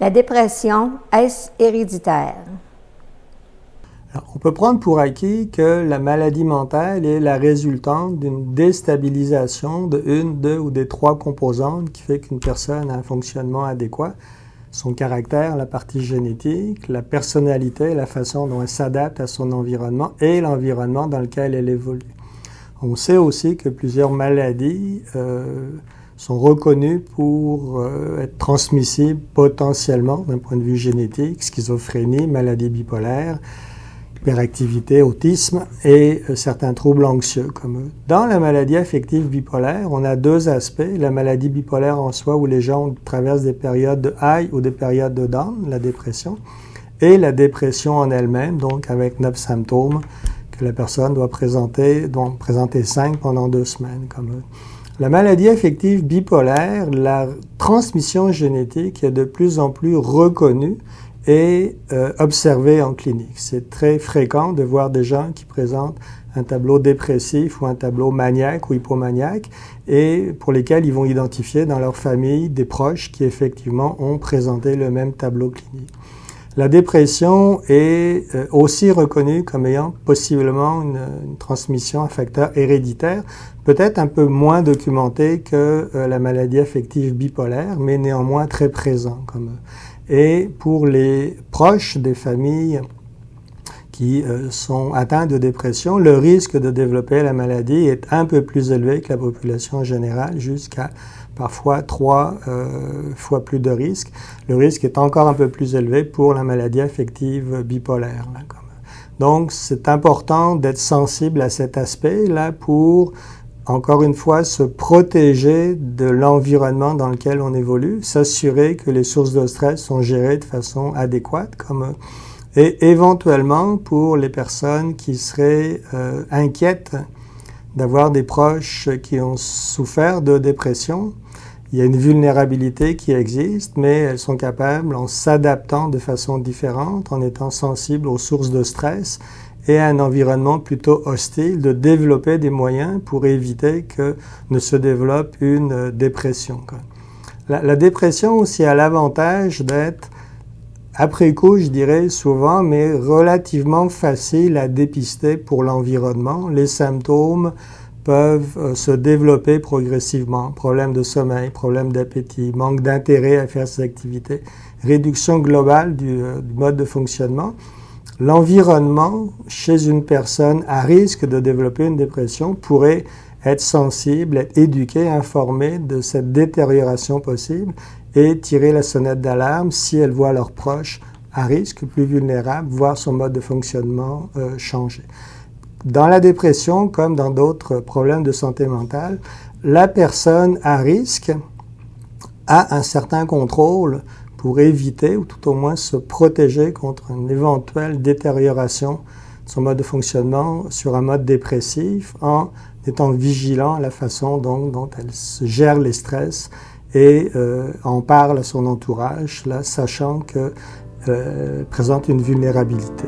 La dépression, est-ce héréditaire? Alors, on peut prendre pour acquis que la maladie mentale est la résultante d'une déstabilisation de une, deux ou des trois composantes qui fait qu'une personne a un fonctionnement adéquat. Son caractère, la partie génétique, la personnalité, la façon dont elle s'adapte à son environnement et l'environnement dans lequel elle évolue. On sait aussi que plusieurs maladies sont reconnues pour être transmissibles potentiellement d'un point de vue génétique, schizophrénie, maladie bipolaire, hyperactivité, autisme et certains troubles anxieux comme eux. Dans la maladie affective bipolaire, on a deux aspects. La maladie bipolaire en soi où les gens traversent des périodes de high ou des périodes de down, la dépression, et la dépression en elle-même, donc avec 9 symptômes que la personne doit présenter 5 pendant 2 semaines comme eux. La maladie affective bipolaire, la transmission génétique est de plus en plus reconnue et observé en clinique. C'est très fréquent de voir des gens qui présentent un tableau dépressif ou un tableau maniaque ou hypomaniaque et pour lesquels ils vont identifier dans leur famille des proches qui effectivement ont présenté le même tableau clinique. La dépression est aussi reconnue comme ayant possiblement une transmission à facteur héréditaire, peut-être un peu moins documentée que la maladie affective bipolaire, mais néanmoins très présent comme et pour les proches des familles qui sont atteints de dépression, le risque de développer la maladie est un peu plus élevé que la population générale, jusqu'à parfois 3 fois plus de risque. Le risque est encore un peu plus élevé pour la maladie affective bipolaire. Donc, c'est important d'être sensible à cet aspect-là pour encore une fois, se protéger de l'environnement dans lequel on évolue, s'assurer que les sources de stress sont gérées de façon adéquate, et éventuellement pour les personnes qui seraient inquiètes d'avoir des proches qui ont souffert de dépression. Il y a une vulnérabilité qui existe, mais elles sont capables, en s'adaptant de façon différente, en étant sensibles aux sources de stress, et à un environnement plutôt hostile, de développer des moyens pour éviter que ne se développe une dépression. La dépression aussi a l'avantage d'être, après coup, je dirais souvent, mais relativement facile à dépister pour l'environnement. Les symptômes peuvent se développer progressivement. Problème de sommeil, problème d'appétit, manque d'intérêt à faire ces activités, réduction globale du mode de fonctionnement. L'environnement chez une personne à risque de développer une dépression pourrait être sensible, être éduqué, informé de cette détérioration possible et tirer la sonnette d'alarme si elles voient leurs proches à risque, plus vulnérables, voir son mode de fonctionnement changer. Dans la dépression, comme dans d'autres problèmes de santé mentale, la personne à risque a un certain contrôle pour éviter ou tout au moins se protéger contre une éventuelle détérioration de son mode de fonctionnement sur un mode dépressif en étant vigilant à la façon dont elle gère les stress et en parle à son entourage, là, sachant qu'elle présente une vulnérabilité.